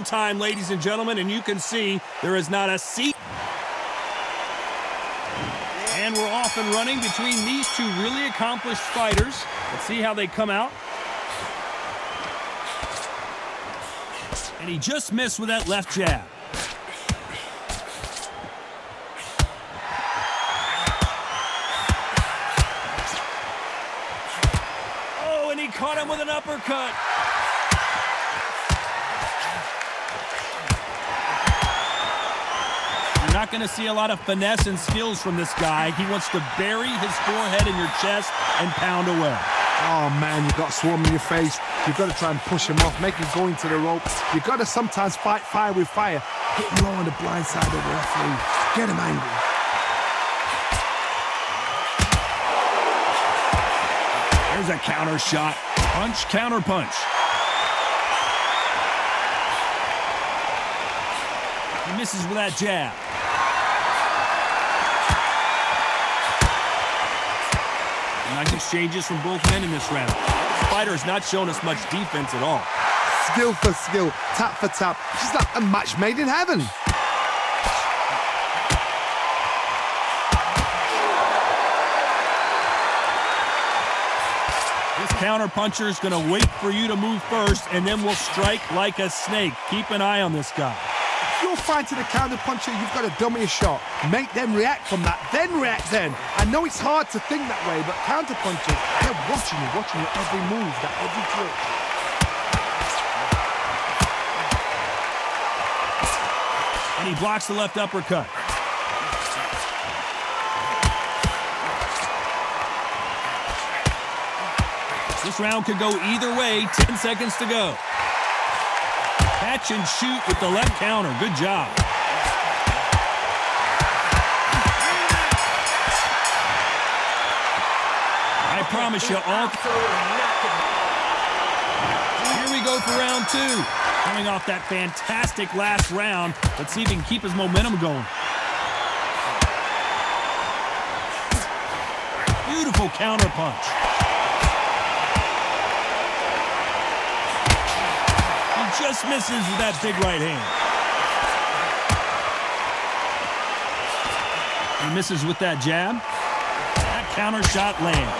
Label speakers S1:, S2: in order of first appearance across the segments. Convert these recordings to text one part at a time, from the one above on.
S1: time, ladies and gentlemen, and you can see there is not a seat. And we're off and running between these two really accomplished fighters. Let's see how they come out. And he just missed with that left jab. Oh, and he caught him with an uppercut. You're not going to see a lot of finesse and skills from this guy. He wants to bury his forehead in your chest and pound away.
S2: Oh, man, you've got swarm in your face. You've got to try and push him off, make him go into the ropes. You've got to sometimes fight fire with fire. Hit him low on the blind side of the referee. Get him angry.
S1: There's a counter shot. Punch, counter punch. He misses with that jab. Nice exchanges from both men in this round. This fighter has not shown us much defense at all.
S2: Skill for skill, tap for tap. It's like a match made in heaven.
S1: This counter puncher is going to wait for you to move first, and then will strike like a snake. Keep an eye on this guy.
S2: If you're fighting a counter puncher, you've got to dummy a shot. Make them react from that, then react then. I know it's hard to think that way, but counter punchers, they're watching your every move, that every twitch.
S1: And he blocks the left uppercut. This round could go either way. 10 seconds to go. Catch and shoot with the left counter. Good job. I promise you all. Here we go for round two. Coming off that fantastic last round. Let's see if he can keep his momentum going. Beautiful counter punch. Just misses with that big right hand. He misses with that jab. That counter shot lands.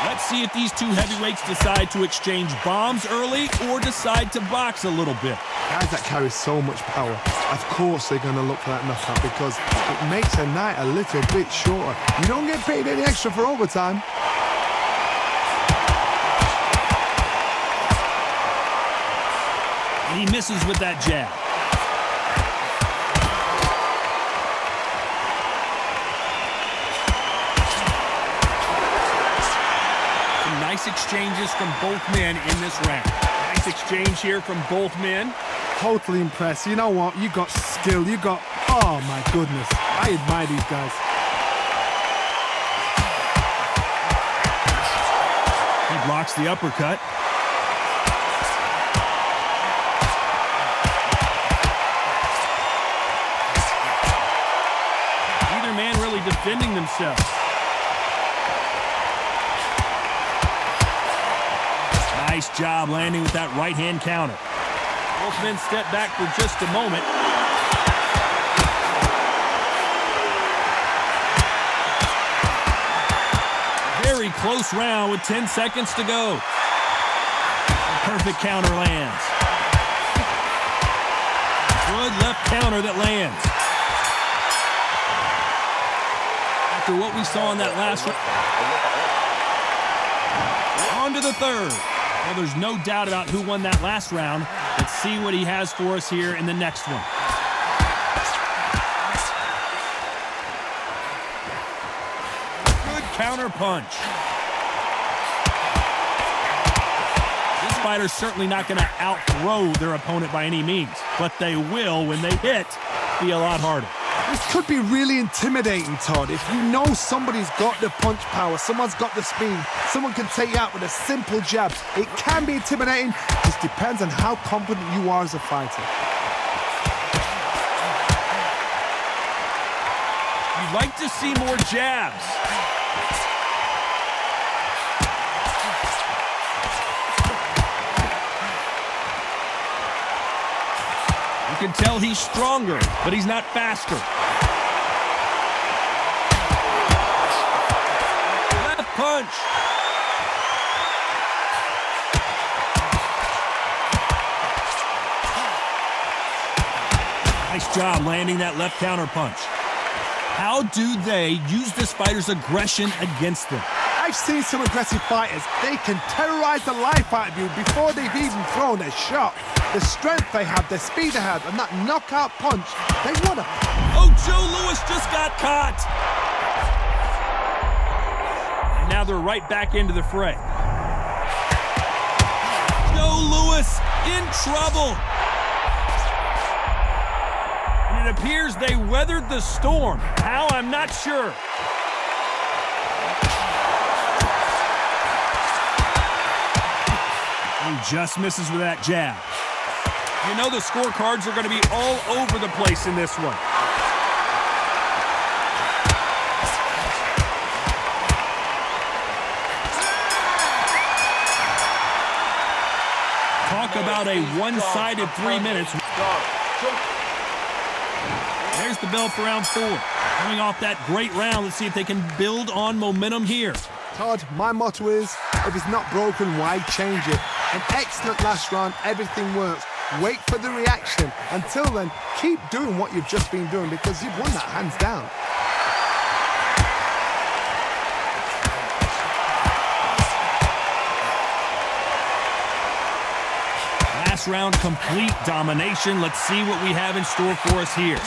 S1: Let's see if these two heavyweights decide to exchange bombs early or decide to box a little bit.
S2: Guys that carry so much power, of course they're going to look for that knockout because it makes a night a little bit shorter. You don't get paid any extra for overtime.
S1: And he misses with that jab. Some nice exchanges from both men in this round. Nice exchange here from both men.
S2: Totally impressed. You know what? You got skill. You got... Oh, my goodness. I admire these guys.
S1: He blocks the uppercut. Neither man really defending themselves. Nice job landing with that right-hand counter. Both men step back for just a moment. Very close round with 10 seconds to go. A perfect counter lands. Good left counter that lands. After what we saw in that last round. On to the third. Well, there's no doubt about who won that last round. Let's see what he has for us here in the next one. Good counter punch. This fighter's certainly not going to outthrow their opponent by any means, but they will, when they hit, be a lot harder.
S2: This could be really intimidating, Todd. If you know somebody's got the punch power, someone's got the speed, someone can take you out with a simple jab. It can be intimidating. It just depends on how confident you are as a fighter.
S1: You I'd like to see more jabs. You can tell he's stronger, but he's not faster. Left punch. Nice job landing that left counter punch. How do they use this fighter's aggression against them?
S2: I've seen some aggressive fighters. They can terrorize the life out of you before they've even thrown a shot. The strength they have, the speed they have, and that knockout punch, they want to...
S1: Oh, Joe Louis just got caught. And now they're right back into the fray. Joe Louis in trouble. And it appears they weathered the storm. How? I'm not sure. He just misses with that jab. You know the scorecards are going to be all over the place in this one. Talk about a one-sided 3 minutes. There's the bell for round 4. Coming off that great round, let's see if they can build on momentum here.
S2: Todd, my motto is, if it's not broken, why change it? An excellent last round, everything works. Wait for the reaction. Until then, keep doing what you've just been doing because you've won that hands down.
S1: Last round, complete domination. Let's see what we have in store for us here.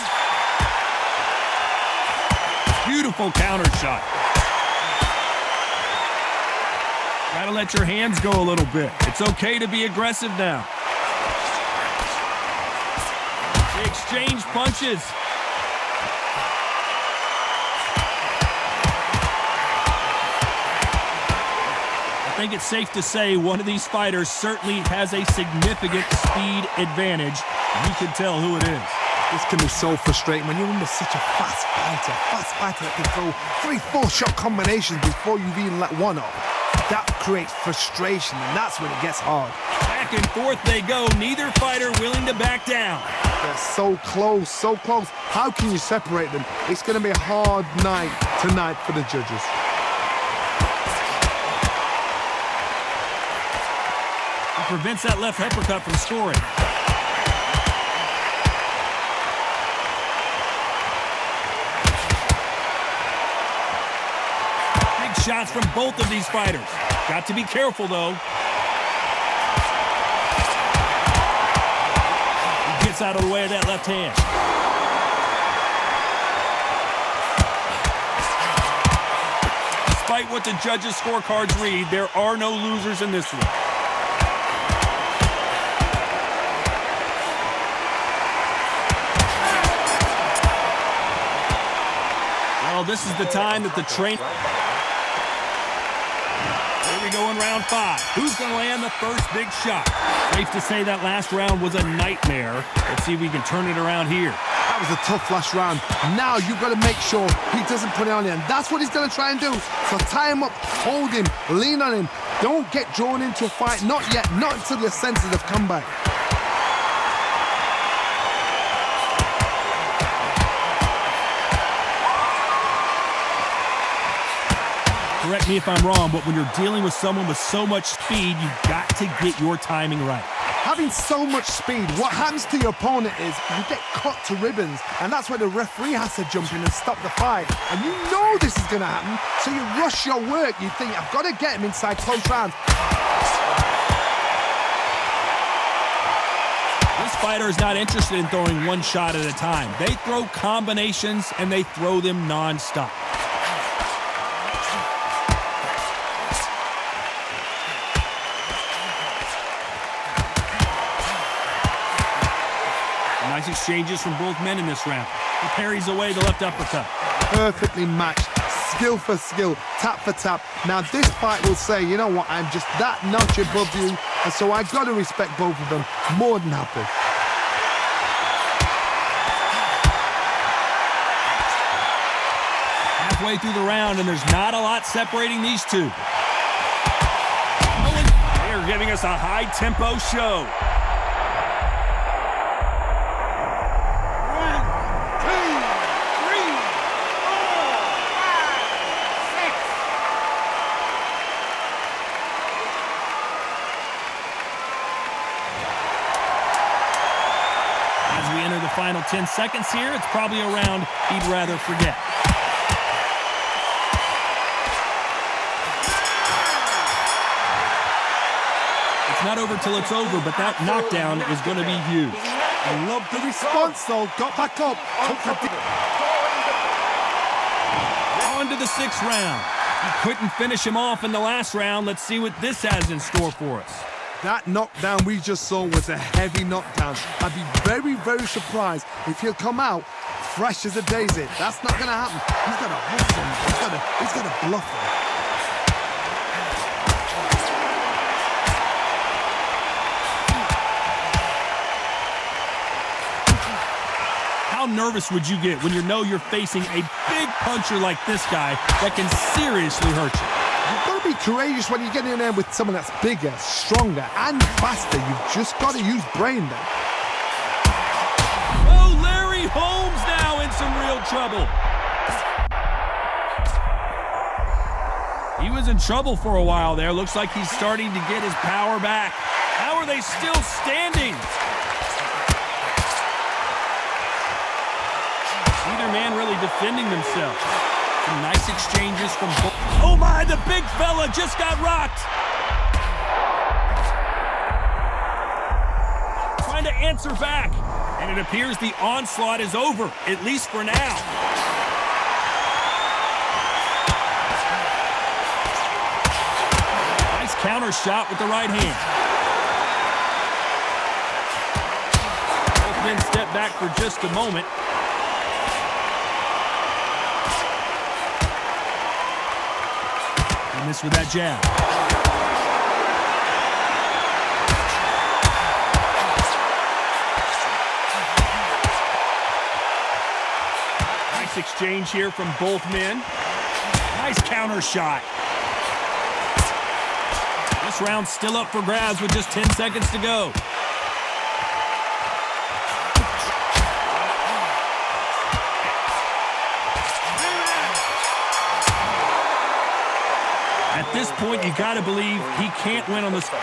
S1: Beautiful counter shot. Gotta let your hands go a little bit. It's okay to be aggressive now. They exchange punches. I think it's safe to say one of these fighters certainly has a significant speed advantage. You can tell who it is.
S2: This can be so frustrating when you're under such a fast fighter that can throw 3-4 shot combinations before you've even let one off. That creates frustration, and that's when it gets hard.
S1: Back and forth they go. Neither fighter willing to back down.
S2: They're so close, so close. How can you separate them? It's going to be a hard night tonight for the judges.
S1: He prevents that left uppercut from scoring. Shots from both of these fighters. Got to be careful, though. He gets out of the way of that left hand. Despite what the judges' scorecards read, there are no losers in this one. Well, this is the time that the train... We go in round 5. Who's going to land the first big shot? Safe to say that last round was a nightmare. Let's see if we can turn it around here.
S2: That was a tough last round. Now you've got to make sure he doesn't put it on you, and that's what he's going to try and do. So tie him up, hold him, lean on him. Don't get drawn into a fight. Not yet. Not until your senses have come back.
S1: Correct me if I'm wrong, but when you're dealing with someone with so much speed, you've got to get your timing right.
S2: Having so much speed, what happens to your opponent is you get cut to ribbons, and that's where the referee has to jump in and stop the fight. And you know this is going to happen, so you rush your work. You think, I've got to get him inside close rounds.
S1: This fighter is not interested in throwing one shot at a time. They throw combinations, and they throw them non-stop. Nice exchanges from both men in this round. He parries away the left uppercut.
S2: Perfectly matched, skill for skill, tap for tap. Now this fight will say, you know what, I'm just that notch above you, and so I got to respect both of them. More than happy.
S1: halfway through the round, and there's not a lot separating these two.
S3: They're giving us a high-tempo show.
S1: Final 10 seconds here. It's probably a round he'd rather forget. It's not over till it's over, but that knockdown is going to be huge.
S2: I love the response, though. Got back up.
S1: On to the 6th round. He couldn't finish him off in the last round. Let's see what this has in store for us.
S2: That knockdown we just saw was a heavy knockdown. I'd be very, very surprised if he'll come out fresh as a daisy. That's not going to happen. He's got to hustle him. He's got to bluff him.
S1: How nervous would you get when you know you're facing a big puncher like this guy that can seriously hurt you?
S2: You've got to be courageous when you get in there with someone that's bigger, stronger, and faster. You've just got to use brain then.
S1: Oh, Larry Holmes now in some real trouble. He was in trouble for a while there. Looks like he's starting to get his power back. How are they still standing? Neither man really defending themselves. Some nice exchanges from both. Oh my, the big fella just got rocked. Trying to answer back. And it appears the onslaught is over, at least for now. Nice counter shot with the right hand. Both men step back for just a moment. Miss with that jab. Nice exchange here from both men. Nice counter shot. This round's still up for grabs with just 10 seconds to go. At this point, you got to believe he can't win on the spot.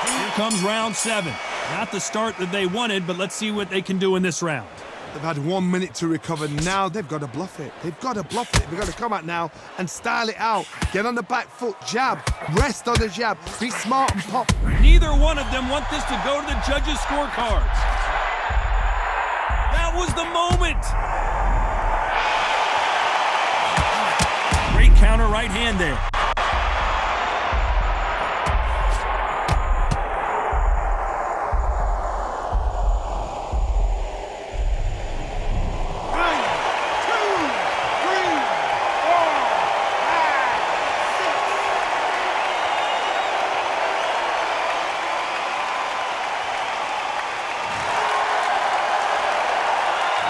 S1: Here comes round 7. Not the start that they wanted, but let's see what they can do in this round.
S2: They've had 1 minute to recover. Now they've got to bluff it. They've got to bluff it. They've got to come out now and style it out. Get on the back foot, jab, rest on the jab. Be smart and pop.
S1: Neither one of them want this to go to the judges' scorecards. That was the moment. Great counter right hand there.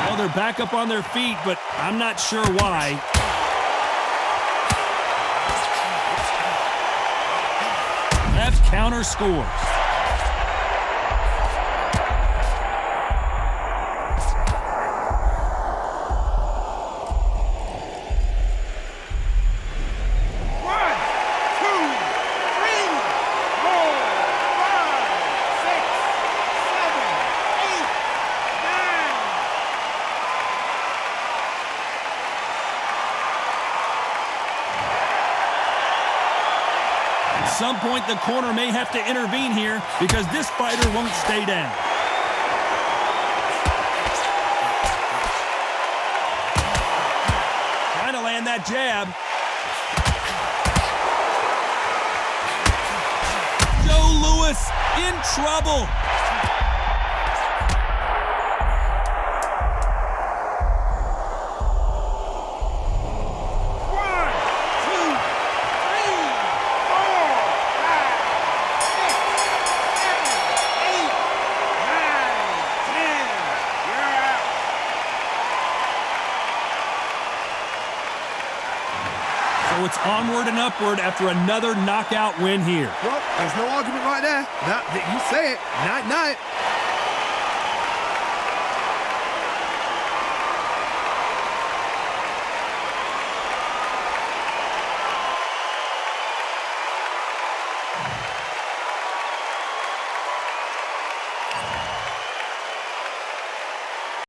S1: Well, they're back up on their feet, but I'm not sure why. Left counter scores. At some point, the corner may have to intervene here because this fighter won't stay down. Trying to land that jab. Joe Louis in trouble. So it's onward and upward after another knockout win here.
S2: Well, there's no argument right there. You say it. Night-night.